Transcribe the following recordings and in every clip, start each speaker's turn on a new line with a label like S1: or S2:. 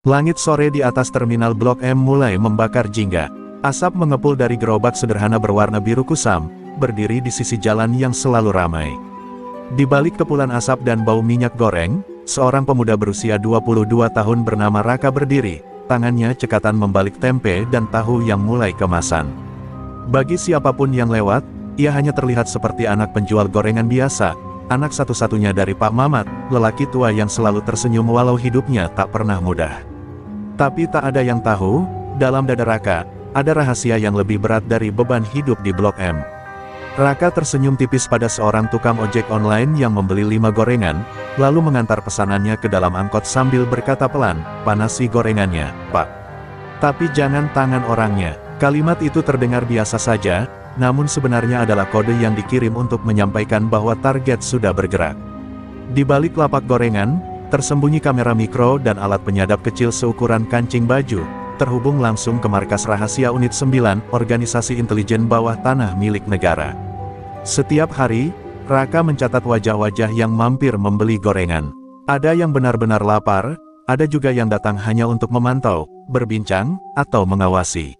S1: Langit sore di atas terminal Blok M mulai membakar jingga. Asap mengepul dari gerobak sederhana berwarna biru kusam, berdiri di sisi jalan yang selalu ramai. Di balik kepulan asap dan bau minyak goreng, seorang pemuda berusia 22 tahun bernama Raka berdiri, tangannya cekatan membalik tempe dan tahu yang mulai kemasan. Bagi siapapun yang lewat, ia hanya terlihat seperti anak penjual gorengan biasa, anak satu-satunya dari Pak Mamat, lelaki tua yang selalu tersenyum walau hidupnya tak pernah mudah. Tapi tak ada yang tahu, dalam dada Raka, ada rahasia yang lebih berat dari beban hidup di Blok M. Raka tersenyum tipis pada seorang tukang ojek online yang membeli 5 gorengan, lalu mengantar pesanannya ke dalam angkot sambil berkata pelan, "Panasi gorengannya, Pak." Tapi jangan tangan orangnya. Kalimat itu terdengar biasa saja, namun sebenarnya adalah kode yang dikirim untuk menyampaikan bahwa target sudah bergerak. Di balik lapak gorengan, tersembunyi kamera mikro dan alat penyadap kecil seukuran kancing baju, terhubung langsung ke markas rahasia Unit 9, organisasi intelijen bawah tanah milik negara. Setiap hari, Raka mencatat wajah-wajah yang mampir membeli gorengan. Ada yang benar-benar lapar, ada juga yang datang hanya untuk memantau, berbincang, atau mengawasi.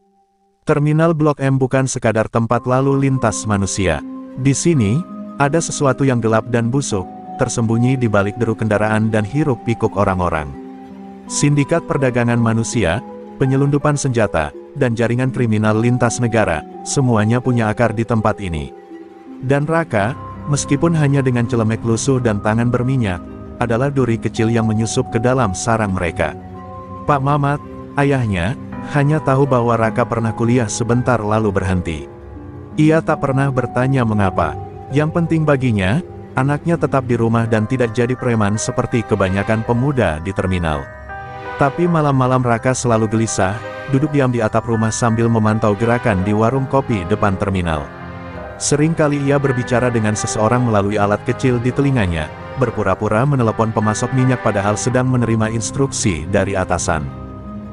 S1: Terminal Blok M bukan sekadar tempat lalu lintas manusia. Di sini, ada sesuatu yang gelap dan busuk, tersembunyi di balik deru kendaraan dan hiruk-pikuk orang-orang. Sindikat perdagangan manusia, penyelundupan senjata, dan jaringan kriminal lintas negara, semuanya punya akar di tempat ini. Dan Raka, meskipun hanya dengan celemek lusuh dan tangan berminyak, adalah duri kecil yang menyusup ke dalam sarang mereka. Pak Mamat, ayahnya, hanya tahu bahwa Raka pernah kuliah sebentar lalu berhenti. Ia tak pernah bertanya mengapa. Yang penting baginya, anaknya tetap di rumah dan tidak jadi preman seperti kebanyakan pemuda di terminal. Tapi malam-malam Raka selalu gelisah, duduk diam di atap rumah sambil memantau gerakan di warung kopi depan terminal. Seringkali ia berbicara dengan seseorang melalui alat kecil di telinganya, berpura-pura menelepon pemasok minyak padahal sedang menerima instruksi dari atasan.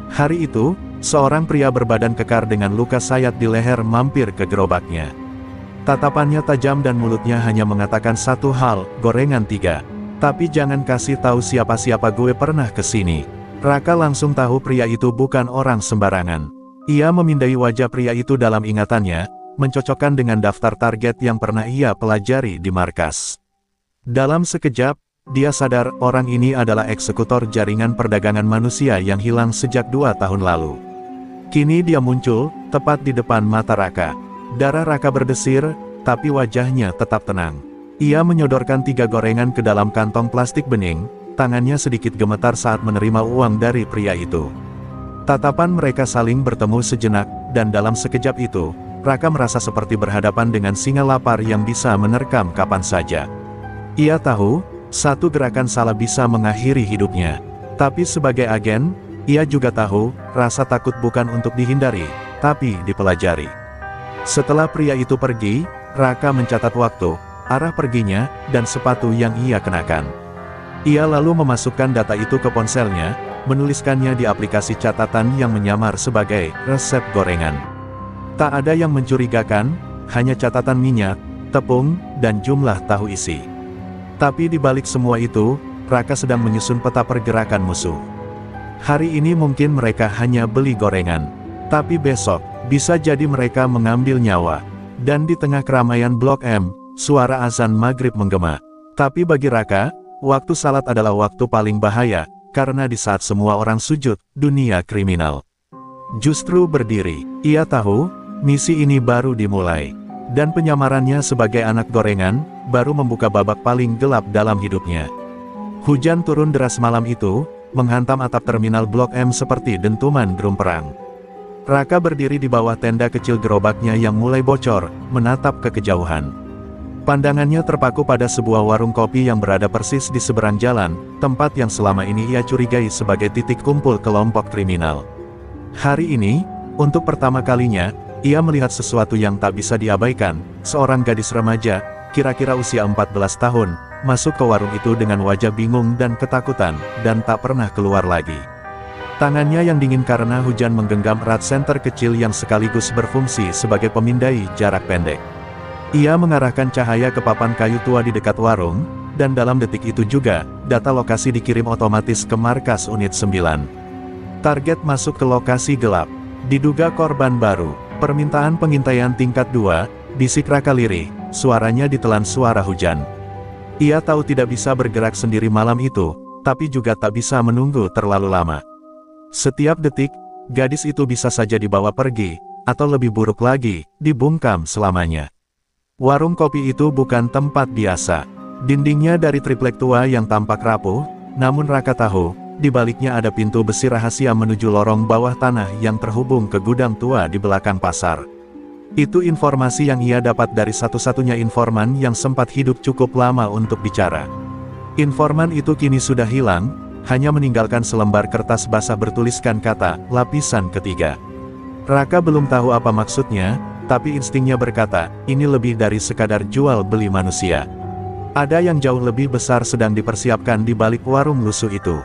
S1: Hari itu, seorang pria berbadan kekar dengan luka sayat di leher mampir ke gerobaknya. Tatapannya tajam dan mulutnya hanya mengatakan satu hal, "Gorengan 3. Tapi jangan kasih tahu siapa-siapa, gue pernah kesini." Raka langsung tahu pria itu bukan orang sembarangan. Ia memindai wajah pria itu dalam ingatannya, mencocokkan dengan daftar target yang pernah ia pelajari di markas. Dalam sekejap, dia sadar orang ini adalah eksekutor jaringan perdagangan manusia yang hilang sejak 2 tahun lalu. Kini dia muncul, tepat di depan mata Raka. Darah Raka berdesir, tapi wajahnya tetap tenang. Ia menyodorkan 3 gorengan ke dalam kantong plastik bening, tangannya sedikit gemetar saat menerima uang dari pria itu. Tatapan mereka saling bertemu sejenak, dan dalam sekejap itu, Raka merasa seperti berhadapan dengan singa lapar yang bisa menerkam kapan saja. Ia tahu, satu gerakan salah bisa mengakhiri hidupnya. Tapi sebagai agen, ia juga tahu, rasa takut bukan untuk dihindari, tapi dipelajari. Setelah pria itu pergi, Raka mencatat waktu, arah perginya, dan sepatu yang ia kenakan. Ia lalu memasukkan data itu ke ponselnya, menuliskannya di aplikasi catatan yang menyamar sebagai resep gorengan. Tak ada yang mencurigakan, hanya catatan minyak, tepung, dan jumlah tahu isi. Tapi di balik semua itu, Raka sedang menyusun peta pergerakan musuh. Hari ini mungkin mereka hanya beli gorengan. Tapi besok, bisa jadi mereka mengambil nyawa. Dan di tengah keramaian Blok M, suara azan maghrib menggema. Tapi bagi Raka, waktu salat adalah waktu paling bahaya, karena di saat semua orang sujud, dunia kriminal justru berdiri. Ia tahu, misi ini baru dimulai. Dan penyamarannya sebagai anak gorengan, baru membuka babak paling gelap dalam hidupnya. Hujan turun deras malam itu, menghantam atap terminal Blok M seperti dentuman drum perang. Raka berdiri di bawah tenda kecil gerobaknya yang mulai bocor, menatap ke kejauhan. Pandangannya terpaku pada sebuah warung kopi yang berada persis di seberang jalan, tempat yang selama ini ia curigai sebagai titik kumpul kelompok kriminal. Hari ini, untuk pertama kalinya, ia melihat sesuatu yang tak bisa diabaikan. Seorang gadis remaja, kira-kira usia 14 tahun, masuk ke warung itu dengan wajah bingung dan ketakutan, dan tak pernah keluar lagi. Tangannya yang dingin karena hujan menggenggam erat senter kecil yang sekaligus berfungsi sebagai pemindai jarak pendek. Ia mengarahkan cahaya ke papan kayu tua di dekat warung, dan dalam detik itu juga, data lokasi dikirim otomatis ke markas Unit 9. Target masuk ke lokasi gelap. Diduga korban baru. Permintaan pengintaian tingkat 2, bisik Raka lirih, suaranya ditelan suara hujan. Ia tahu tidak bisa bergerak sendiri malam itu, tapi juga tak bisa menunggu terlalu lama. Setiap detik, gadis itu bisa saja dibawa pergi, atau lebih buruk lagi, dibungkam selamanya. Warung kopi itu bukan tempat biasa. Dindingnya dari triplek tua yang tampak rapuh, namun Raka tahu, di baliknya ada pintu besi rahasia menuju lorong bawah tanah yang terhubung ke gudang tua di belakang pasar. Itu informasi yang ia dapat dari satu-satunya informan yang sempat hidup cukup lama untuk bicara. Informan itu kini sudah hilang, hanya meninggalkan selembar kertas basah bertuliskan kata, lapisan ketiga. Raka belum tahu apa maksudnya, tapi instingnya berkata, ini lebih dari sekadar jual beli manusia. Ada yang jauh lebih besar sedang dipersiapkan di balik warung lusuh itu.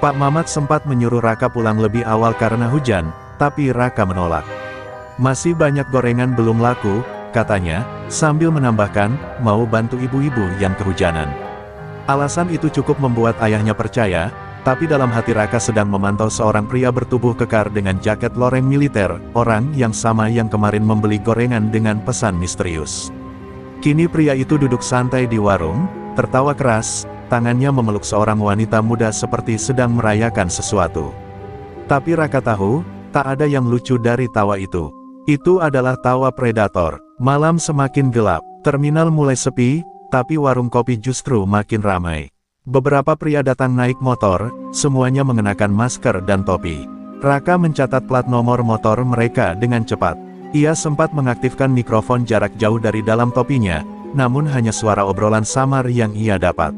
S1: Pak Mamat sempat menyuruh Raka pulang lebih awal karena hujan, tapi Raka menolak. Masih banyak gorengan belum laku, katanya, sambil menambahkan, mau bantu ibu-ibu yang kehujanan. Alasan itu cukup membuat ayahnya percaya, tapi dalam hati Raka sedang memantau seorang pria bertubuh kekar dengan jaket loreng militer, orang yang sama yang kemarin membeli gorengan dengan pesan misterius. Kini pria itu duduk santai di warung, tertawa keras, tangannya memeluk seorang wanita muda seperti sedang merayakan sesuatu. Tapi Raka tahu, tak ada yang lucu dari tawa itu. Itu adalah tawa predator. Malam semakin gelap, terminal mulai sepi, tapi warung kopi justru makin ramai. Beberapa pria datang naik motor, semuanya mengenakan masker dan topi. Raka mencatat plat nomor motor mereka dengan cepat. Ia sempat mengaktifkan mikrofon jarak jauh dari dalam topinya, namun hanya suara obrolan samar yang ia dapat.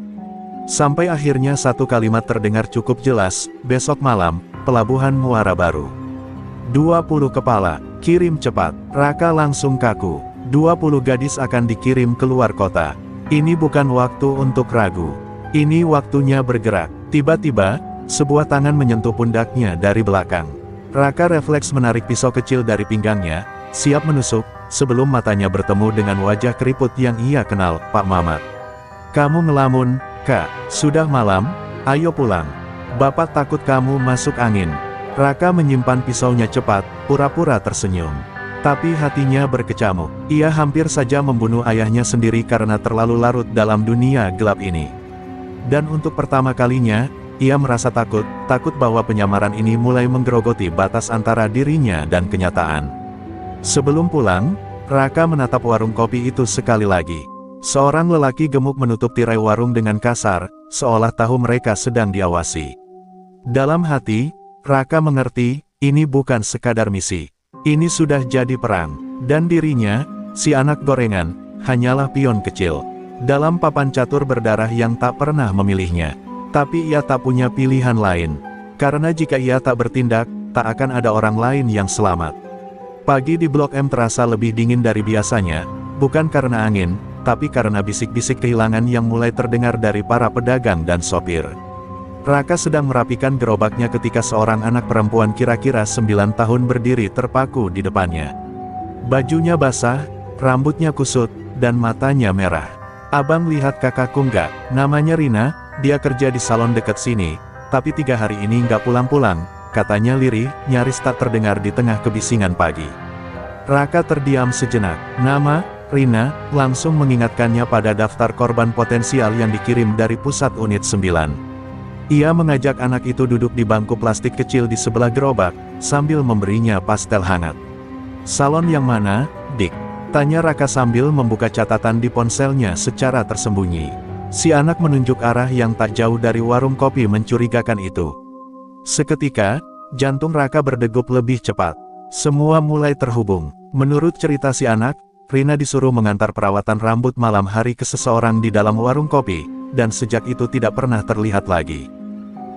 S1: Sampai akhirnya satu kalimat terdengar cukup jelas, besok malam, Pelabuhan Muara Baru. 20 kepala, kirim cepat. Raka langsung kaku. 20 gadis akan dikirim keluar kota. Ini bukan waktu untuk ragu. Ini waktunya bergerak. Tiba-tiba, sebuah tangan menyentuh pundaknya dari belakang. Raka refleks menarik pisau kecil dari pinggangnya, siap menusuk, sebelum matanya bertemu dengan wajah keriput yang ia kenal, Pak Mamat. Kamu ngelamun, Kak, sudah malam, ayo pulang. Bapak takut kamu masuk angin. Raka menyimpan pisaunya cepat, pura-pura tersenyum. Tapi hatinya berkecamuk. Ia hampir saja membunuh ayahnya sendiri karena terlalu larut dalam dunia gelap ini. Dan untuk pertama kalinya, ia merasa takut bahwa penyamaran ini mulai menggerogoti batas antara dirinya dan kenyataan. Sebelum pulang, Raka menatap warung kopi itu sekali lagi. Seorang lelaki gemuk menutup tirai warung dengan kasar, seolah tahu mereka sedang diawasi. Dalam hati, Raka mengerti, ini bukan sekadar misi. Ini sudah jadi perang, dan dirinya, si anak gorengan, hanyalah pion kecil. Dalam papan catur berdarah yang tak pernah memilihnya. Tapi ia tak punya pilihan lain. Karena jika ia tak bertindak, tak akan ada orang lain yang selamat. Pagi di Blok M terasa lebih dingin dari biasanya, bukan karena angin, tapi karena bisik-bisik kehilangan yang mulai terdengar dari para pedagang dan sopir. Raka sedang merapikan gerobaknya ketika seorang anak perempuan kira-kira 9 tahun berdiri terpaku di depannya. Bajunya basah, rambutnya kusut, dan matanya merah. Abang lihat kakakku nggak? Namanya Rina, dia kerja di salon dekat sini, tapi 3 hari ini nggak pulang-pulang, katanya lirih, nyaris tak terdengar di tengah kebisingan pagi. Raka terdiam sejenak. Nama Rina langsung mengingatkannya pada daftar korban potensial yang dikirim dari pusat unit 9. Ia mengajak anak itu duduk di bangku plastik kecil di sebelah gerobak, sambil memberinya pastel hangat. Salon yang mana, Dik? Tanya Raka sambil membuka catatan di ponselnya secara tersembunyi. Si anak menunjuk arah yang tak jauh dari warung kopi mencurigakan itu. Seketika, jantung Raka berdegup lebih cepat. Semua mulai terhubung. Menurut cerita si anak, Rina disuruh mengantar perawatan rambut malam hari ke seseorang di dalam warung kopi, dan sejak itu tidak pernah terlihat lagi.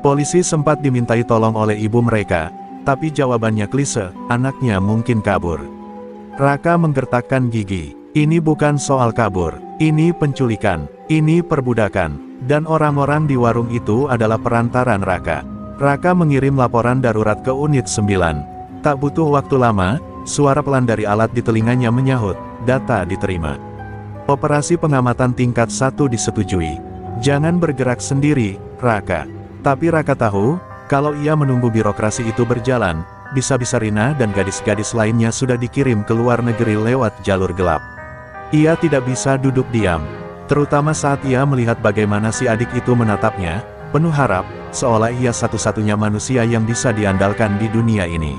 S1: Polisi sempat dimintai tolong oleh ibu mereka, tapi jawabannya klise, anaknya mungkin kabur. Raka menggertakkan gigi. Ini bukan soal kabur, ini penculikan, ini perbudakan, dan orang-orang di warung itu adalah perantaran Raka. Raka mengirim laporan darurat ke unit 9. Tak butuh waktu lama, suara pelan dari alat di telinganya menyahut, data diterima. Operasi pengamatan tingkat 1 disetujui. Jangan bergerak sendiri, Raka. Tapi Raka tahu, Kalau ia menunggu birokrasi itu berjalan, bisa-bisa Rina dan gadis-gadis lainnya sudah dikirim ke luar negeri lewat jalur gelap. Ia tidak bisa duduk diam, terutama saat ia melihat bagaimana si adik itu menatapnya, penuh harap, seolah ia satu-satunya manusia yang bisa diandalkan di dunia ini.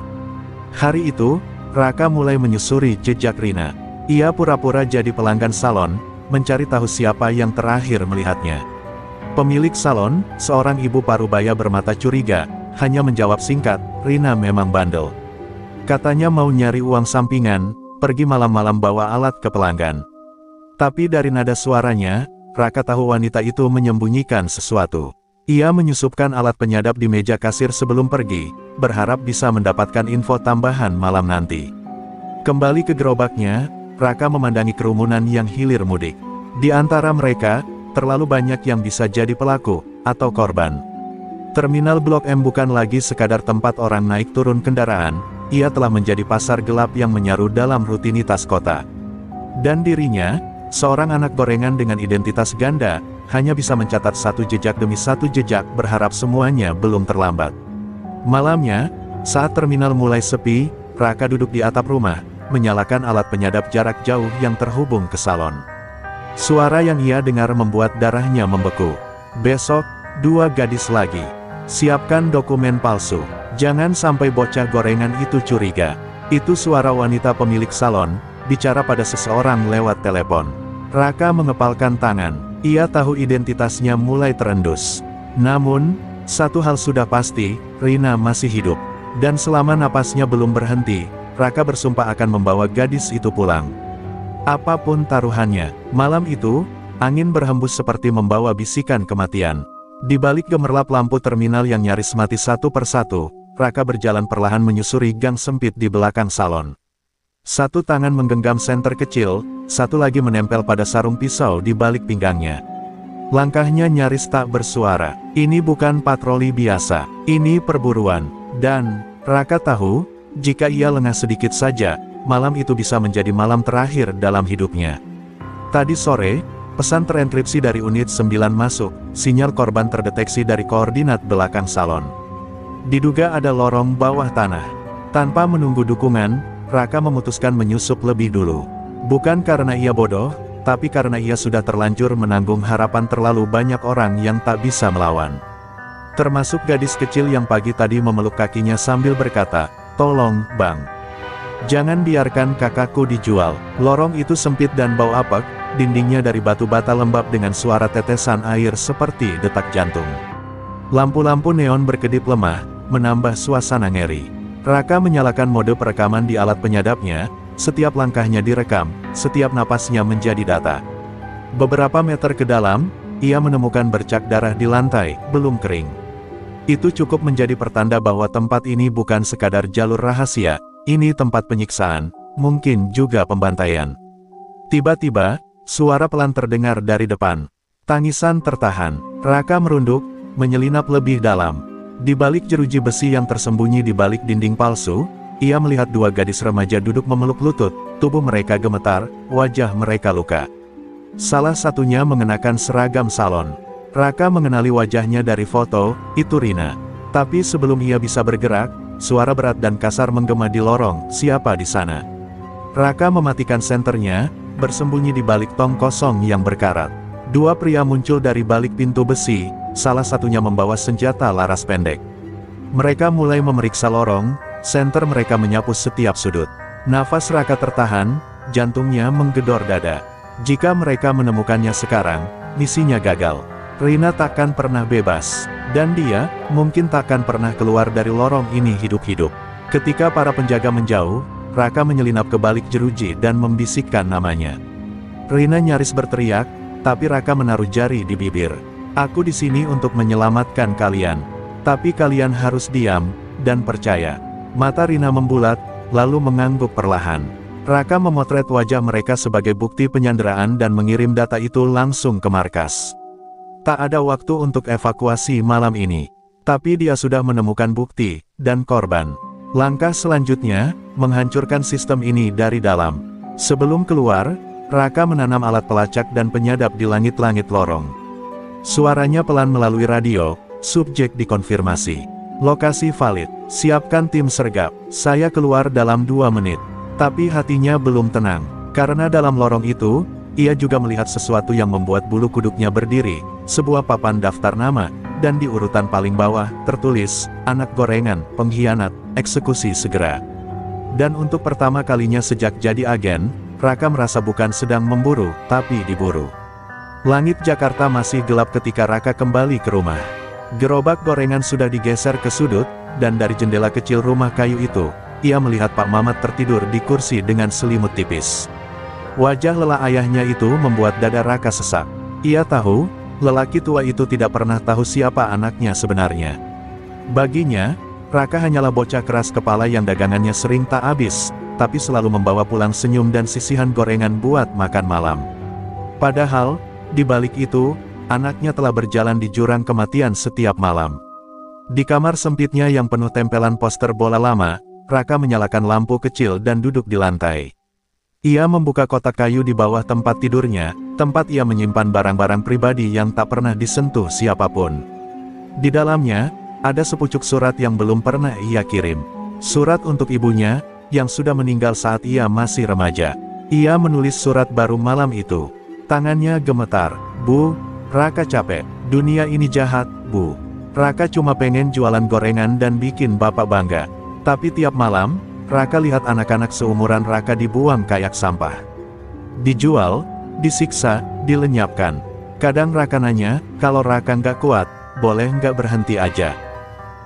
S1: Hari itu, Raka mulai menyusuri jejak Rina. Ia pura-pura jadi pelanggan salon, mencari tahu siapa yang terakhir melihatnya. Pemilik salon, seorang ibu parubaya bermata curiga, hanya menjawab singkat, Rina memang bandel. Katanya mau nyari uang sampingan, pergi malam-malam bawa alat ke pelanggan. Tapi dari nada suaranya, Raka tahu wanita itu menyembunyikan sesuatu. Ia menyusupkan alat penyadap di meja kasir sebelum pergi, berharap bisa mendapatkan info tambahan malam nanti. Kembali ke gerobaknya, Raka memandangi kerumunan yang hilir mudik. Di antara mereka, terlalu banyak yang bisa jadi pelaku, atau korban. Terminal Blok M bukan lagi sekadar tempat orang naik turun kendaraan, ia telah menjadi pasar gelap yang menyaru dalam rutinitas kota. Dan dirinya, seorang anak gorengan dengan identitas ganda, hanya bisa mencatat satu jejak demi satu jejak berharap semuanya belum terlambat. Malamnya, saat terminal mulai sepi, Raka duduk di atap rumah, menyalakan alat penyadap jarak jauh yang terhubung ke salon. Suara yang ia dengar membuat darahnya membeku. Besok, 2 gadis lagi. Siapkan dokumen palsu. Jangan sampai bocah gorengan itu curiga. Itu suara wanita pemilik salon, bicara pada seseorang lewat telepon. Raka mengepalkan tangan. Ia tahu identitasnya mulai terendus. Namun, satu hal sudah pasti, Rina masih hidup. Dan selama napasnya belum berhenti, Raka bersumpah akan membawa gadis itu pulang. Apapun taruhannya, malam itu, angin berhembus seperti membawa bisikan kematian. Di balik gemerlap lampu terminal yang nyaris mati satu persatu, Raka berjalan perlahan menyusuri gang sempit di belakang salon. Satu tangan menggenggam senter kecil, satu lagi menempel pada sarung pisau di balik pinggangnya. Langkahnya nyaris tak bersuara. Ini bukan patroli biasa, ini perburuan. Dan, Raka tahu, jika ia lengah sedikit saja, malam itu bisa menjadi malam terakhir dalam hidupnya. Tadi sore, pesan terenkripsi dari unit 9 masuk, sinyal korban terdeteksi dari koordinat belakang salon. Diduga ada lorong bawah tanah. Tanpa menunggu dukungan, Raka memutuskan menyusup lebih dulu. Bukan karena ia bodoh, tapi karena ia sudah terlanjur menanggung harapan terlalu banyak orang yang tak bisa melawan. Termasuk gadis kecil yang pagi tadi memeluk kakinya sambil berkata, "Tolong, Bang. Jangan biarkan kakakku dijual." Lorong itu sempit dan bau apek, dindingnya dari batu bata lembab dengan suara tetesan air seperti detak jantung. Lampu-lampu neon berkedip lemah, menambah suasana ngeri. Raka menyalakan mode perekaman di alat penyadapnya, setiap langkahnya direkam, setiap napasnya menjadi data. Beberapa meter ke dalam, ia menemukan bercak darah di lantai, belum kering. Itu cukup menjadi pertanda bahwa tempat ini bukan sekadar jalur rahasia, ini tempat penyiksaan, mungkin juga pembantaian. Tiba-tiba, suara pelan terdengar dari depan. Tangisan tertahan. Raka merunduk, menyelinap lebih dalam. Di balik jeruji besi yang tersembunyi di balik dinding palsu, ia melihat 2 gadis remaja duduk memeluk lutut, tubuh mereka gemetar, wajah mereka luka. Salah satunya mengenakan seragam salon. Raka mengenali wajahnya dari foto, itu Rina. Tapi sebelum ia bisa bergerak, suara berat dan kasar menggema di lorong, "Siapa di sana?" Raka mematikan senternya, bersembunyi di balik tong kosong yang berkarat. 2 pria muncul dari balik pintu besi, salah satunya membawa senjata laras pendek. Mereka mulai memeriksa lorong, senter mereka menyapu setiap sudut. Nafas Raka tertahan, jantungnya menggedor dada. Jika mereka menemukannya sekarang, misinya gagal. Rina takkan pernah bebas, dan dia, mungkin takkan pernah keluar dari lorong ini hidup-hidup. Ketika para penjaga menjauh, Raka menyelinap ke balik jeruji dan membisikkan namanya. Rina nyaris berteriak, tapi Raka menaruh jari di bibir. "Aku di sini untuk menyelamatkan kalian. Tapi kalian harus diam, dan percaya." Mata Rina membulat, lalu mengangguk perlahan. Raka memotret wajah mereka sebagai bukti penyanderaan dan mengirim data itu langsung ke markas. Tak ada waktu untuk evakuasi malam ini. Tapi dia sudah menemukan bukti, dan korban. Langkah selanjutnya, menghancurkan sistem ini dari dalam. Sebelum keluar, Raka menanam alat pelacak dan penyadap di langit-langit lorong. Suaranya pelan melalui radio, subjek dikonfirmasi. Lokasi valid. Siapkan tim sergap. Saya keluar dalam 2 menit. Tapi hatinya belum tenang. Karena dalam lorong itu, ia juga melihat sesuatu yang membuat bulu kuduknya berdiri. Sebuah papan daftar nama. Dan di urutan paling bawah, tertulis, anak gorengan, pengkhianat, eksekusi segera. Dan untuk pertama kalinya sejak jadi agen, Raka merasa bukan sedang memburu, tapi diburu. Langit Jakarta masih gelap ketika Raka kembali ke rumah. Gerobak gorengan sudah digeser ke sudut, dan dari jendela kecil rumah kayu itu, ia melihat Pak Mamat tertidur di kursi dengan selimut tipis. Wajah lelah ayahnya itu membuat dada Raka sesak. Ia tahu, lelaki tua itu tidak pernah tahu siapa anaknya sebenarnya. Baginya, Raka hanyalah bocah keras kepala yang dagangannya sering tak habis, tapi selalu membawa pulang senyum dan sisihan gorengan buat makan malam. Padahal, di balik itu, anaknya telah berjalan di jurang kematian setiap malam. Di kamar sempitnya yang penuh tempelan poster bola lama, Raka menyalakan lampu kecil dan duduk di lantai. Ia membuka kotak kayu di bawah tempat tidurnya, tempat ia menyimpan barang-barang pribadi yang tak pernah disentuh siapapun. Di dalamnya, ada sepucuk surat yang belum pernah ia kirim. Surat untuk ibunya, yang sudah meninggal saat ia masih remaja. Ia menulis surat baru malam itu. Tangannya gemetar. Bu, Raka capek. Dunia ini jahat, Bu. Raka cuma pengen jualan gorengan dan bikin bapak bangga. Tapi tiap malam, Raka lihat anak-anak seumuran Raka dibuang kayak sampah. Dijual, disiksa, dilenyapkan. Kadang Raka nanya, kalau Raka nggak kuat, boleh nggak berhenti aja.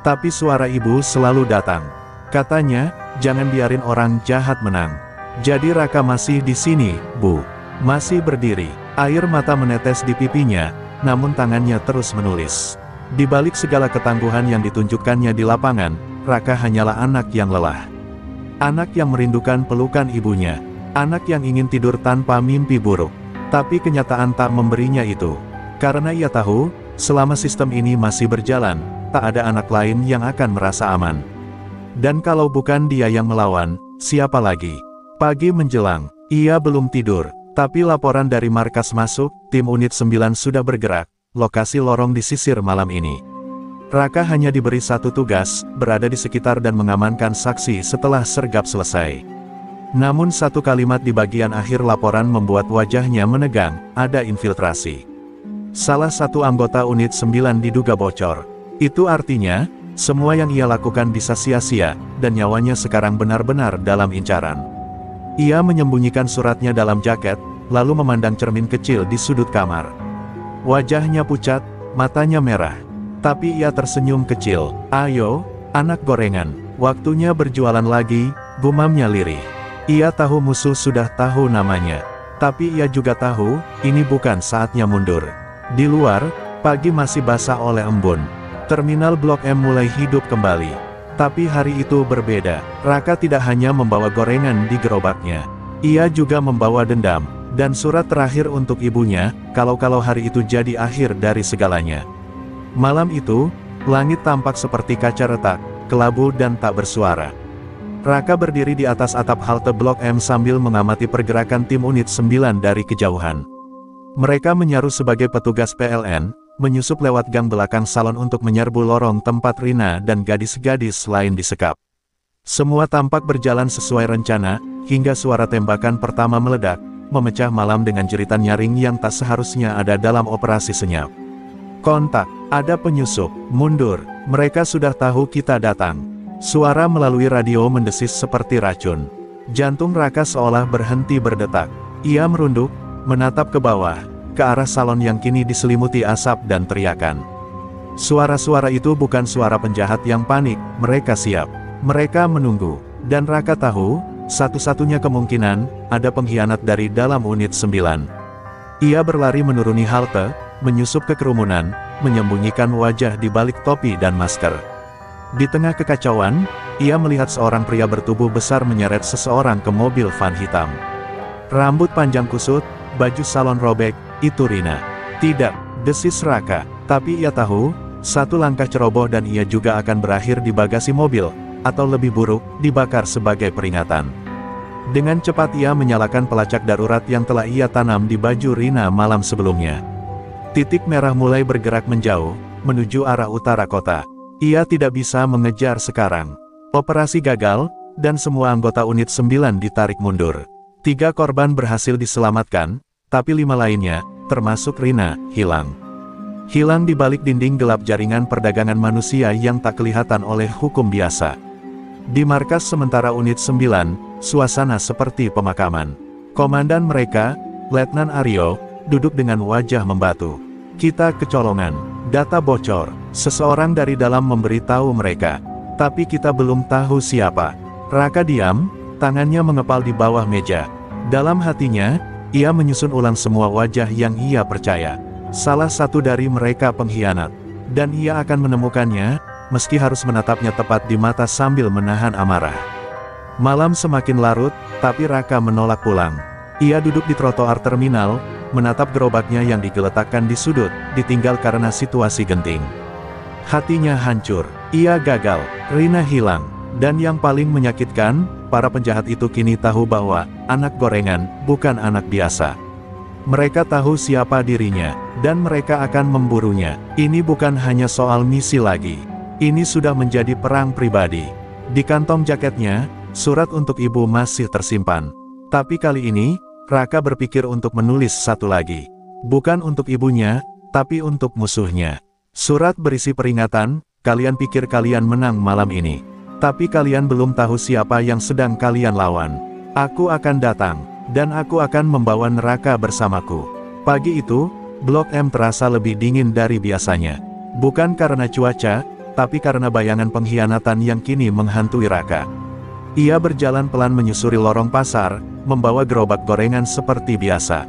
S1: Tapi suara ibu selalu datang. Katanya, jangan biarin orang jahat menang. Jadi Raka masih di sini, Bu. Masih berdiri. Air mata menetes di pipinya, namun tangannya terus menulis. Di balik segala ketangguhan yang ditunjukkannya di lapangan, Raka hanyalah anak yang lelah. Anak yang merindukan pelukan ibunya. Anak yang ingin tidur tanpa mimpi buruk. Tapi kenyataan tak memberinya itu. Karena ia tahu, selama sistem ini masih berjalan, tak ada anak lain yang akan merasa aman. Dan kalau bukan dia yang melawan, siapa lagi? Pagi menjelang, ia belum tidur. Tapi laporan dari markas masuk, tim unit 9 sudah bergerak. Lokasi lorong disisir malam ini. Raka hanya diberi satu tugas, berada di sekitar dan mengamankan saksi setelah sergap selesai. Namun satu kalimat di bagian akhir laporan membuat wajahnya menegang, ada infiltrasi. Salah satu anggota unit 9 diduga bocor. Itu artinya, semua yang ia lakukan bisa sia-sia, dan nyawanya sekarang benar-benar dalam incaran. Ia menyembunyikan suratnya dalam jaket, lalu memandang cermin kecil di sudut kamar. Wajahnya pucat, matanya merah. Tapi ia tersenyum kecil. Ayo, anak gorengan, waktunya berjualan lagi, gumamnya lirih. Ia tahu musuh sudah tahu namanya. Tapi ia juga tahu, ini bukan saatnya mundur. Di luar, pagi masih basah oleh embun. Terminal Blok M mulai hidup kembali. Tapi hari itu berbeda. Raka tidak hanya membawa gorengan di gerobaknya. Ia juga membawa dendam, dan surat terakhir untuk ibunya, kalau-kalau hari itu jadi akhir dari segalanya. Malam itu, langit tampak seperti kaca retak, kelabu dan tak bersuara. Raka berdiri di atas atap halte Blok M sambil mengamati pergerakan tim unit 9 dari kejauhan. Mereka menyaru sebagai petugas PLN, menyusup lewat gang belakang salon untuk menyerbu lorong tempat Rina dan gadis-gadis lain disekap. Semua tampak berjalan sesuai rencana, hingga suara tembakan pertama meledak, memecah malam dengan jeritan nyaring yang tak seharusnya ada dalam operasi senyap. Kontak, ada penyusup, mundur, mereka sudah tahu kita datang. Suara melalui radio mendesis seperti racun. Jantung Raka seolah berhenti berdetak. Ia merunduk, menatap ke bawah, ke arah salon yang kini diselimuti asap dan teriakan. Suara-suara itu bukan suara penjahat yang panik, mereka siap. Mereka menunggu, dan Raka tahu, satu-satunya kemungkinan, ada pengkhianat dari dalam unit 9. Ia berlari menuruni halte, menyusup ke kerumunan, menyembunyikan wajah di balik topi dan masker. Di tengah kekacauan, ia melihat seorang pria bertubuh besar menyeret seseorang ke mobil van hitam. Rambut panjang kusut, baju salon robek, itu Rina. Tidak, desis Raka, tapi ia tahu, satu langkah ceroboh dan ia juga akan berakhir di bagasi mobil, atau lebih buruk, dibakar sebagai peringatan. Dengan cepat ia menyalakan pelacak darurat yang telah ia tanam di baju Rina malam sebelumnya. Titik merah mulai bergerak menjauh, menuju arah utara kota. Ia tidak bisa mengejar sekarang. Operasi gagal, dan semua anggota unit 9 ditarik mundur. 3 korban berhasil diselamatkan, tapi 5 lainnya, termasuk Rina, hilang. Hilang di balik dinding gelap jaringan perdagangan manusia yang tak kelihatan oleh hukum biasa. Di markas sementara unit 9, suasana seperti pemakaman. Komandan mereka, Letnan Aryo, duduk dengan wajah membatu. Kita kecolongan, data bocor, seseorang dari dalam memberitahu mereka. Tapi kita belum tahu siapa. Raka diam, tangannya mengepal di bawah meja. Dalam hatinya, ia menyusun ulang semua wajah yang ia percaya. Salah satu dari mereka pengkhianat. Dan ia akan menemukannya, meski harus menatapnya tepat di mata sambil menahan amarah. Malam semakin larut, tapi Raka menolak pulang. Ia duduk di trotoar terminal, menatap gerobaknya yang digeletakkan di sudut, ditinggal karena situasi genting. Hatinya hancur, ia gagal, Rina hilang, dan yang paling menyakitkan, para penjahat itu kini tahu bahwa anak gorengan bukan anak biasa. Mereka tahu siapa dirinya, dan mereka akan memburunya. Ini bukan hanya soal misi lagi. Ini sudah menjadi perang pribadi. Di kantong jaketnya, surat untuk ibu masih tersimpan. Tapi kali ini, Raka berpikir untuk menulis satu lagi. Bukan untuk ibunya, tapi untuk musuhnya. Surat berisi peringatan, kalian pikir kalian menang malam ini. Tapi kalian belum tahu siapa yang sedang kalian lawan. Aku akan datang, dan aku akan membawa neraka bersamaku. Pagi itu, Blok M terasa lebih dingin dari biasanya. Bukan karena cuaca, tapi karena bayangan pengkhianatan yang kini menghantui Raka. Ia berjalan pelan menyusuri lorong pasar, membawa gerobak gorengan seperti biasa.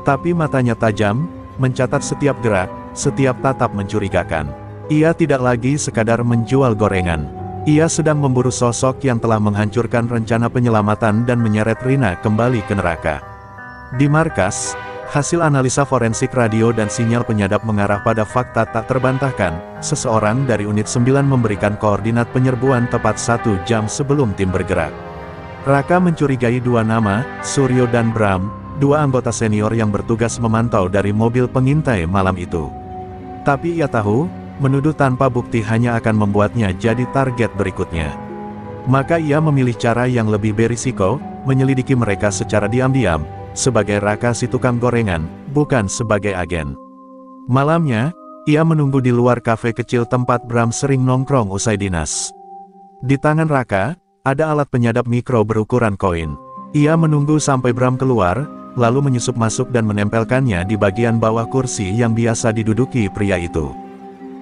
S1: Tapi matanya tajam, mencatat setiap gerak, setiap tatap mencurigakan. Ia tidak lagi sekadar menjual gorengan. Ia sedang memburu sosok yang telah menghancurkan rencana penyelamatan dan menyeret Rina kembali ke neraka. Di markas, hasil analisa forensik radio dan sinyal penyadap mengarah pada fakta tak terbantahkan. Seseorang dari unit 9 memberikan koordinat penyerbuan tepat 1 jam sebelum tim bergerak. Raka mencurigai 2 nama, Suryo dan Bram, 2 anggota senior yang bertugas memantau dari mobil pengintai malam itu. Tapi ia tahu, menuduh tanpa bukti hanya akan membuatnya jadi target berikutnya. Maka ia memilih cara yang lebih berisiko, menyelidiki mereka secara diam-diam, sebagai Raka si tukang gorengan, bukan sebagai agen. Malamnya, ia menunggu di luar kafe kecil tempat Bram sering nongkrong usai dinas. Di tangan Raka, ada alat penyadap mikro berukuran koin. Ia menunggu sampai Bram keluar, lalu menyusup masuk dan menempelkannya di bagian bawah kursi yang biasa diduduki pria itu.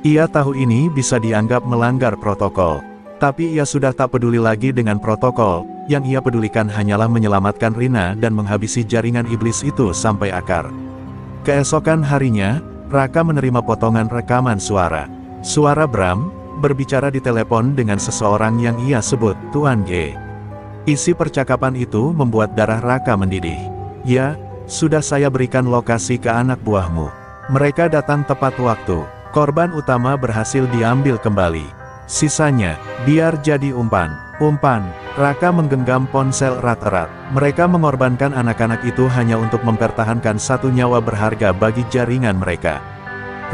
S1: Ia tahu ini bisa dianggap melanggar protokol. Tapi ia sudah tak peduli lagi dengan protokol, yang ia pedulikan hanyalah menyelamatkan Rina dan menghabisi jaringan iblis itu sampai akar. Keesokan harinya, Raka menerima potongan rekaman suara. Suara Bram berbicara di telepon dengan seseorang yang ia sebut Tuan G. Isi percakapan itu membuat darah Raka mendidih. Ya, sudah saya berikan lokasi ke anak buahmu. Mereka datang tepat waktu. Korban utama berhasil diambil kembali. Sisanya, biar jadi umpan. Umpan. Raka menggenggam ponsel erat-erat. Mereka mengorbankan anak-anak itu hanya untuk mempertahankan 1 nyawa berharga bagi jaringan mereka.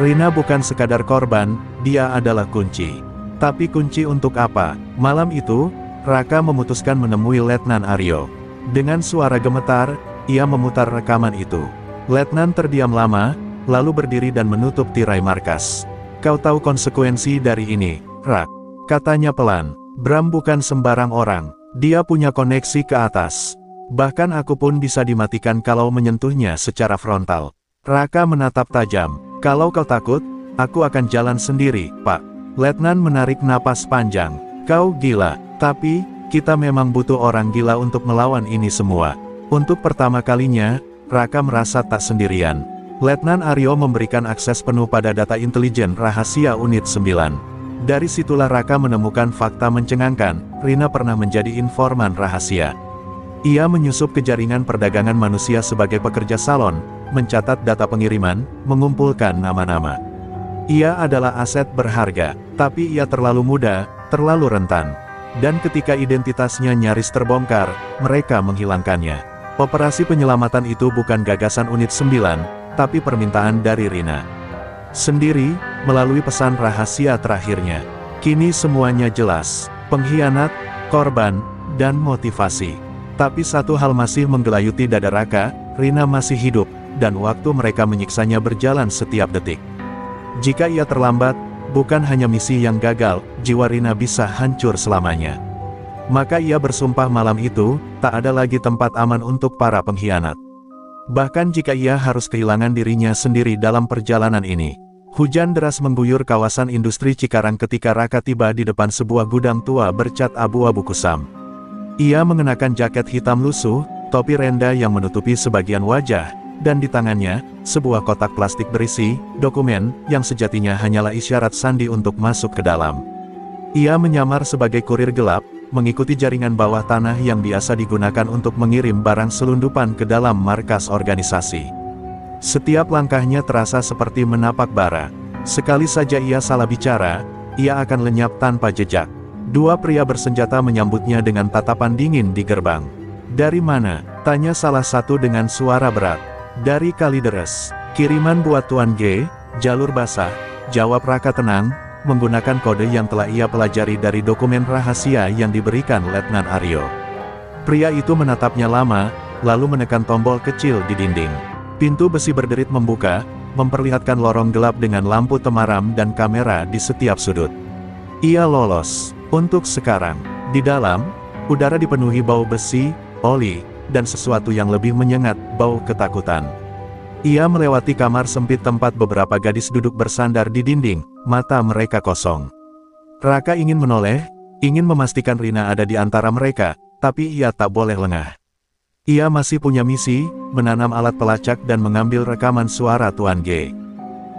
S1: Rina bukan sekadar korban, dia adalah kunci. Tapi kunci untuk apa? Malam itu, Raka memutuskan menemui Letnan Aryo. Dengan suara gemetar, ia memutar rekaman itu. Letnan terdiam lama, lalu berdiri dan menutup tirai markas. Kau tahu konsekuensi dari ini, Rak? Katanya pelan. Bram bukan sembarang orang. Dia punya koneksi ke atas. Bahkan aku pun bisa dimatikan kalau menyentuhnya secara frontal. Raka menatap tajam. Kalau kau takut, aku akan jalan sendiri, Pak. Letnan menarik napas panjang. Kau gila, tapi, kita memang butuh orang gila untuk melawan ini semua. Untuk pertama kalinya, Raka merasa tak sendirian. Letnan Aryo memberikan akses penuh pada data intelijen rahasia unit 9. Dari situlah Raka menemukan fakta mencengangkan, Rina pernah menjadi informan rahasia. Ia menyusup ke jaringan perdagangan manusia sebagai pekerja salon, mencatat data pengiriman, mengumpulkan nama-nama. Ia adalah aset berharga, tapi ia terlalu muda, terlalu rentan. Dan ketika identitasnya nyaris terbongkar, mereka menghilangkannya. Operasi penyelamatan itu bukan gagasan unit 9, tapi permintaan dari Rina sendiri, melalui pesan rahasia terakhirnya. Kini semuanya jelas, pengkhianat, korban, dan motivasi. Tapi satu hal masih menggelayuti dada Raka, Rina masih hidup, dan waktu mereka menyiksanya berjalan setiap detik. Jika ia terlambat, bukan hanya misi yang gagal, jiwa Rina bisa hancur selamanya. Maka ia bersumpah malam itu, tak ada lagi tempat aman untuk para pengkhianat. Bahkan jika ia harus kehilangan dirinya sendiri dalam perjalanan ini. Hujan deras mengguyur kawasan industri Cikarang ketika Raka tiba di depan sebuah gudang tua bercat abu-abu kusam. Ia mengenakan jaket hitam lusuh, topi renda yang menutupi sebagian wajah, dan di tangannya, sebuah kotak plastik berisi dokumen yang sejatinya hanyalah isyarat sandi untuk masuk ke dalam. Ia menyamar sebagai kurir gelap, mengikuti jaringan bawah tanah yang biasa digunakan untuk mengirim barang selundupan ke dalam markas organisasi. Setiap langkahnya terasa seperti menapak bara. Sekali saja ia salah bicara, ia akan lenyap tanpa jejak. Dua pria bersenjata menyambutnya dengan tatapan dingin di gerbang. "Dari mana?" tanya salah satu dengan suara berat. "Dari Kalideres. Kiriman buat Tuan G, jalur basah," jawab Raka tenang, menggunakan kode yang telah ia pelajari dari dokumen rahasia yang diberikan Letnan Aryo. Pria itu menatapnya lama, lalu menekan tombol kecil di dinding. Pintu besi berderit membuka, memperlihatkan lorong gelap dengan lampu temaram dan kamera di setiap sudut. Ia lolos. Untuk sekarang, di dalam, udara dipenuhi bau besi, oli, dan sesuatu yang lebih menyengat, bau ketakutan. Ia melewati kamar sempit tempat beberapa gadis duduk bersandar di dinding, mata mereka kosong. Raka ingin menoleh, ingin memastikan Rina ada di antara mereka, tapi ia tak boleh lengah. Ia masih punya misi, menanam alat pelacak dan mengambil rekaman suara Tuan G.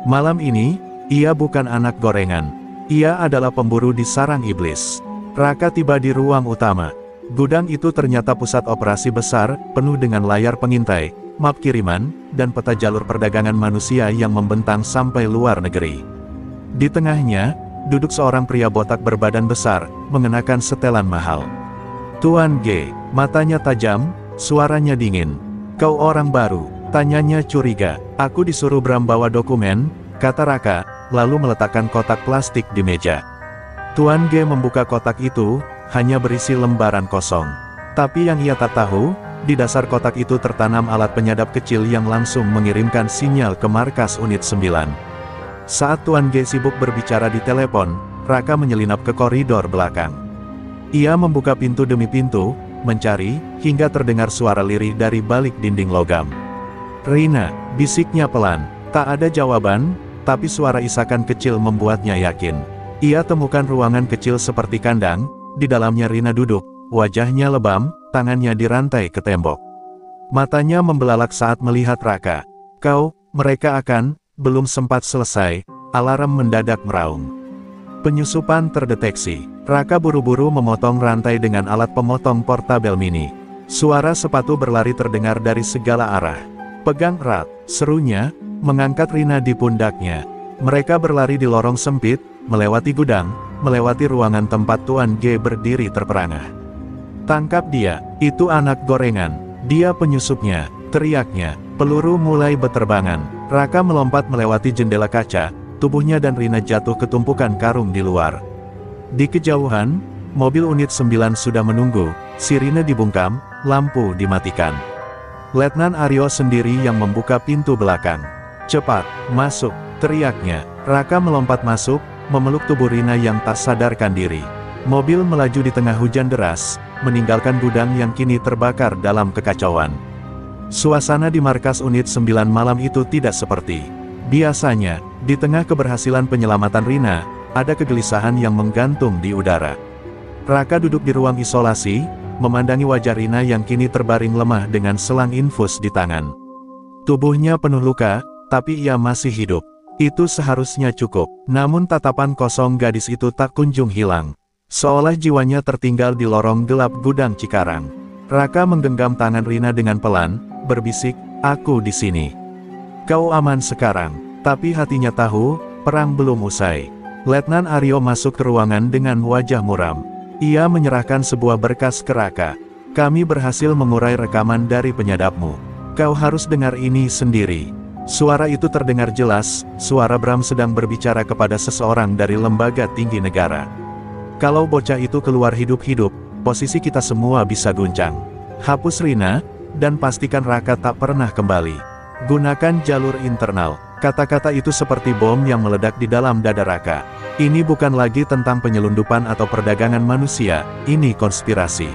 S1: Malam ini, ia bukan anak gorengan. Ia adalah pemburu di sarang iblis. Raka tiba di ruang utama. Gudang itu ternyata pusat operasi besar, penuh dengan layar pengintai, map kiriman, dan peta jalur perdagangan manusia yang membentang sampai luar negeri. Di tengahnya, duduk seorang pria botak berbadan besar, mengenakan setelan mahal. "Tuan G," matanya tajam, suaranya dingin. "Kau orang baru?" tanyanya curiga. "Aku disuruh Bram bawa dokumen," kata Raka, lalu meletakkan kotak plastik di meja. Tuan G membuka kotak itu, hanya berisi lembaran kosong. Tapi yang ia tak tahu, di dasar kotak itu tertanam alat penyadap kecil yang langsung mengirimkan sinyal ke markas unit 9. Saat Tuan G sibuk berbicara di telepon, Raka menyelinap ke koridor belakang. Ia membuka pintu demi pintu, mencari, hingga terdengar suara lirih dari balik dinding logam. "Rina," bisiknya pelan. Tak ada jawaban, tapi suara isakan kecil membuatnya yakin. Ia temukan ruangan kecil seperti kandang, di dalamnya Rina duduk, wajahnya lebam, tangannya dirantai ke tembok. Matanya membelalak saat melihat Raka. "Kau, mereka akan..." Belum sempat selesai, alarm mendadak meraung. Penyusupan terdeteksi. Raka buru-buru memotong rantai dengan alat pemotong portabel mini. Suara sepatu berlari terdengar dari segala arah. "Pegang erat," serunya, mengangkat Rina di pundaknya. Mereka berlari di lorong sempit, melewati gudang, melewati ruangan tempat Tuan G berdiri terperangah. "Tangkap dia, itu anak gorengan, dia penyusupnya," teriaknya. Peluru mulai berterbangan. Raka melompat melewati jendela kaca, tubuhnya dan Rina jatuh ke tumpukan karung di luar. Di kejauhan, mobil unit 9 sudah menunggu, sirine dibungkam, lampu dimatikan. Letnan Aryo sendiri yang membuka pintu belakang. "Cepat, masuk," teriaknya. Raka melompat masuk, memeluk tubuh Rina yang tak sadarkan diri. Mobil melaju di tengah hujan deras, meninggalkan gudang yang kini terbakar dalam kekacauan. Suasana di markas unit 9 malam itu tidak seperti biasanya. Di tengah keberhasilan penyelamatan Rina, ada kegelisahan yang menggantung di udara. Raka duduk di ruang isolasi, memandangi wajah Rina yang kini terbaring lemah dengan selang infus di tangan. Tubuhnya penuh luka, tapi ia masih hidup. Itu seharusnya cukup. Namun tatapan kosong gadis itu tak kunjung hilang. Seolah jiwanya tertinggal di lorong gelap gudang Cikarang. Raka menggenggam tangan Rina dengan pelan, berbisik, "Aku di sini. Kau aman sekarang." Tapi hatinya tahu, perang belum usai. Letnan Aryo masuk ke ruangan dengan wajah muram. Ia menyerahkan sebuah berkas ke Raka. "Kami berhasil mengurai rekaman dari penyadapmu. Kau harus dengar ini sendiri." Suara itu terdengar jelas, suara Bram sedang berbicara kepada seseorang dari lembaga tinggi negara. Kalau bocah itu keluar hidup-hidup, posisi kita semua bisa guncang. Hapus Rina, dan pastikan Raka tak pernah kembali. Gunakan jalur internal. Kata-kata itu seperti bom yang meledak di dalam dada Raka. Ini bukan lagi tentang penyelundupan atau perdagangan manusia, ini konspirasi.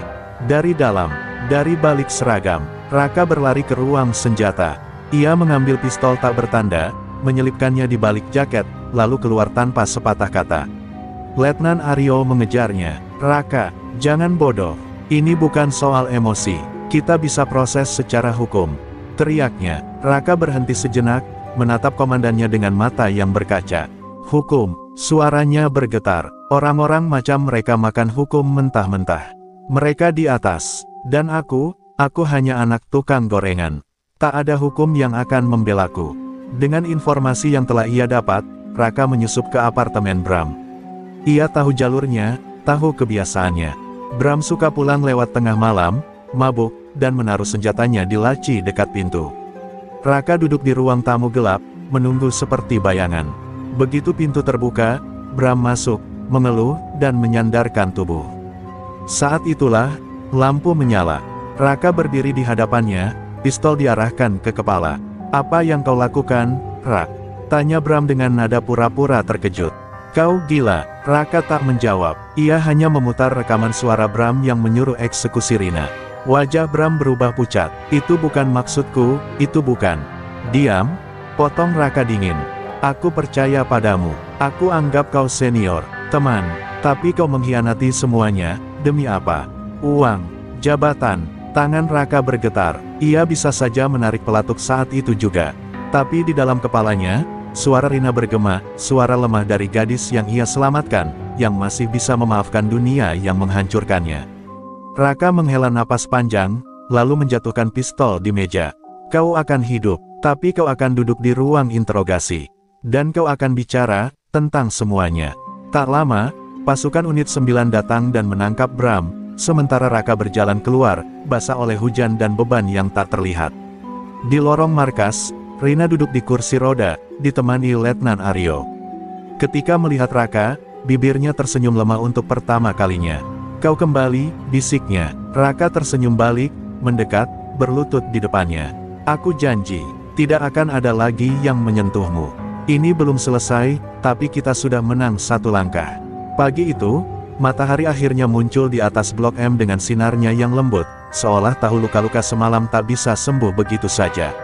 S1: Dari dalam, dari balik seragam, Raka berlari ke ruang senjata. Ia mengambil pistol tak bertanda, menyelipkannya di balik jaket, lalu keluar tanpa sepatah kata. Letnan Aryo mengejarnya. Raka, jangan bodoh. Ini bukan soal emosi. Kita bisa proses secara hukum. Teriaknya. Raka berhenti sejenak, menatap komandannya dengan mata yang berkaca. Hukum. Suaranya bergetar. Orang-orang macam mereka makan hukum mentah-mentah. Mereka di atas. Dan aku hanya anak tukang gorengan. Tak ada hukum yang akan membelaku. Dengan informasi yang telah ia dapat, Raka menyusup ke apartemen Bram. Ia tahu jalurnya, tahu kebiasaannya. Bram suka pulang lewat tengah malam, mabuk, dan menaruh senjatanya di laci dekat pintu. Raka duduk di ruang tamu gelap, menunggu seperti bayangan. Begitu pintu terbuka, Bram masuk, mengeluh, dan menyandarkan tubuh. Saat itulah, lampu menyala. Raka berdiri di hadapannya, pistol diarahkan ke kepala. Apa yang kau lakukan, Rak? Tanya Bram dengan nada pura-pura terkejut. Kau gila, Raka tak menjawab. Ia hanya memutar rekaman suara Bram yang menyuruh eksekusi Rina. Wajah Bram berubah pucat. Itu bukan maksudku, itu bukan. Diam, potong Raka dingin. Aku percaya padamu. Aku anggap kau senior, teman. Tapi kau mengkhianati semuanya, demi apa? Uang, jabatan. Tangan Raka bergetar. Ia bisa saja menarik pelatuk saat itu juga. Tapi di dalam kepalanya, suara Rina bergema, suara lemah dari gadis yang ia selamatkan, yang masih bisa memaafkan dunia yang menghancurkannya. Raka menghela napas panjang, lalu menjatuhkan pistol di meja. Kau akan hidup, tapi kau akan duduk di ruang interogasi. Dan kau akan bicara tentang semuanya. Tak lama, pasukan unit 9 datang dan menangkap Bram, sementara Raka berjalan keluar, basah oleh hujan dan beban yang tak terlihat. Di lorong markas, Rina duduk di kursi roda, ditemani Letnan Aryo. Ketika melihat Raka, bibirnya tersenyum lemah untuk pertama kalinya. Kau kembali, bisiknya. Raka tersenyum balik, mendekat, berlutut di depannya. Aku janji, tidak akan ada lagi yang menyentuhmu. Ini belum selesai, tapi kita sudah menang satu langkah. Pagi itu, matahari akhirnya muncul di atas Blok M dengan sinarnya yang lembut, seolah tahu luka-luka semalam tak bisa sembuh begitu saja.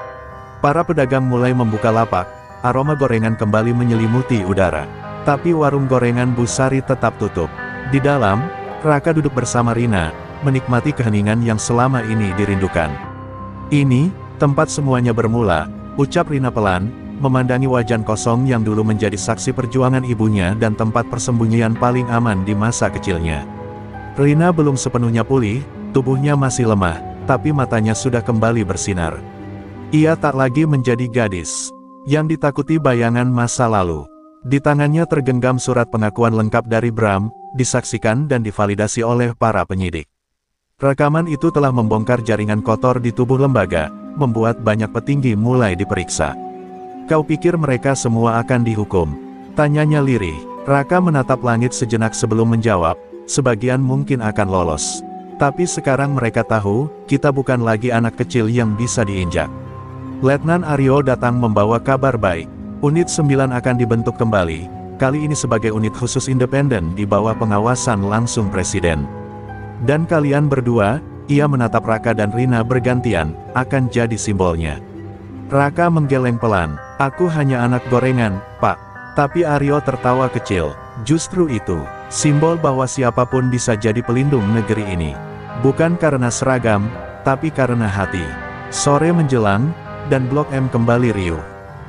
S1: Para pedagang mulai membuka lapak, aroma gorengan kembali menyelimuti udara. Tapi warung gorengan Bu Sari tetap tutup. Di dalam, Raka duduk bersama Rina, menikmati keheningan yang selama ini dirindukan. Ini, tempat semuanya bermula, ucap Rina pelan, memandangi wajan kosong yang dulu menjadi saksi perjuangan ibunya dan tempat persembunyian paling aman di masa kecilnya. Rina belum sepenuhnya pulih, tubuhnya masih lemah, tapi matanya sudah kembali bersinar. Ia tak lagi menjadi gadis yang ditakuti bayangan masa lalu. Di tangannya tergenggam surat pengakuan lengkap dari Bram, disaksikan dan divalidasi oleh para penyidik. Rekaman itu telah membongkar jaringan kotor di tubuh lembaga, membuat banyak petinggi mulai diperiksa. Kau pikir mereka semua akan dihukum? Tanyanya lirih. Raka menatap langit sejenak sebelum menjawab, sebagian mungkin akan lolos. Tapi sekarang mereka tahu, kita bukan lagi anak kecil yang bisa diinjak. Letnan Aryo datang membawa kabar baik. Unit 9 akan dibentuk kembali, kali ini sebagai unit khusus independen di bawah pengawasan langsung Presiden. Dan kalian berdua, ia menatap Raka dan Rina bergantian, akan jadi simbolnya. Raka menggeleng pelan, aku hanya anak gorengan, Pak. Tapi Aryo tertawa kecil, justru itu, simbol bahwa siapapun bisa jadi pelindung negeri ini. Bukan karena seragam, tapi karena hati. Sore menjelang, dan Blok M kembali riuh.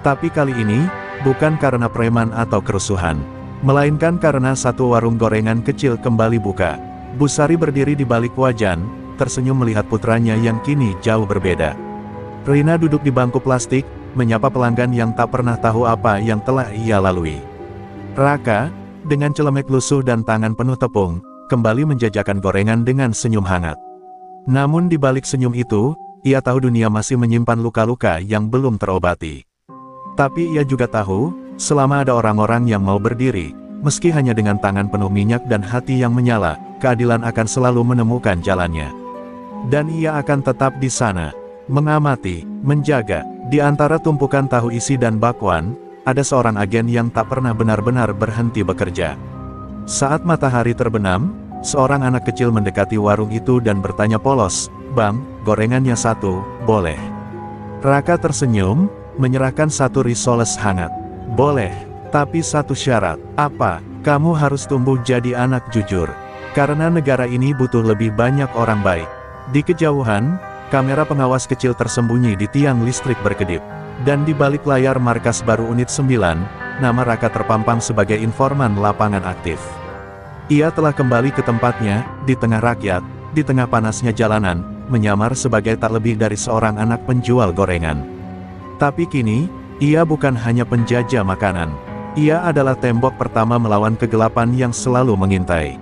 S1: Tapi kali ini, bukan karena preman atau kerusuhan, melainkan karena satu warung gorengan kecil kembali buka. Bu Sari berdiri di balik wajan, tersenyum melihat putranya yang kini jauh berbeda. Rina duduk di bangku plastik, menyapa pelanggan yang tak pernah tahu apa yang telah ia lalui. Raka, dengan celemek lusuh dan tangan penuh tepung, kembali menjajakan gorengan dengan senyum hangat. Namun di balik senyum itu, ia tahu dunia masih menyimpan luka-luka yang belum terobati. Tapi ia juga tahu, selama ada orang-orang yang mau berdiri, meski hanya dengan tangan penuh minyak dan hati yang menyala, keadilan akan selalu menemukan jalannya. Dan ia akan tetap di sana, mengamati, menjaga. Di antara tumpukan tahu isi dan bakwan, ada seorang agen yang tak pernah benar-benar berhenti bekerja. Saat matahari terbenam, seorang anak kecil mendekati warung itu dan bertanya polos, "Bang, gorengannya satu, boleh?" Raka tersenyum, menyerahkan satu risoles hangat. "Boleh, tapi satu syarat." "Apa?" "Kamu harus tumbuh jadi anak jujur. Karena negara ini butuh lebih banyak orang baik." Di kejauhan, kamera pengawas kecil tersembunyi di tiang listrik berkedip. Dan di balik layar markas baru Unit 9, nama Raka terpampang sebagai informan lapangan aktif. Ia telah kembali ke tempatnya, di tengah rakyat, di tengah panasnya jalanan, menyamar sebagai tak lebih dari seorang anak penjual gorengan. Tapi kini, ia bukan hanya penjajah makanan. Ia adalah tembok pertama melawan kegelapan yang selalu mengintai.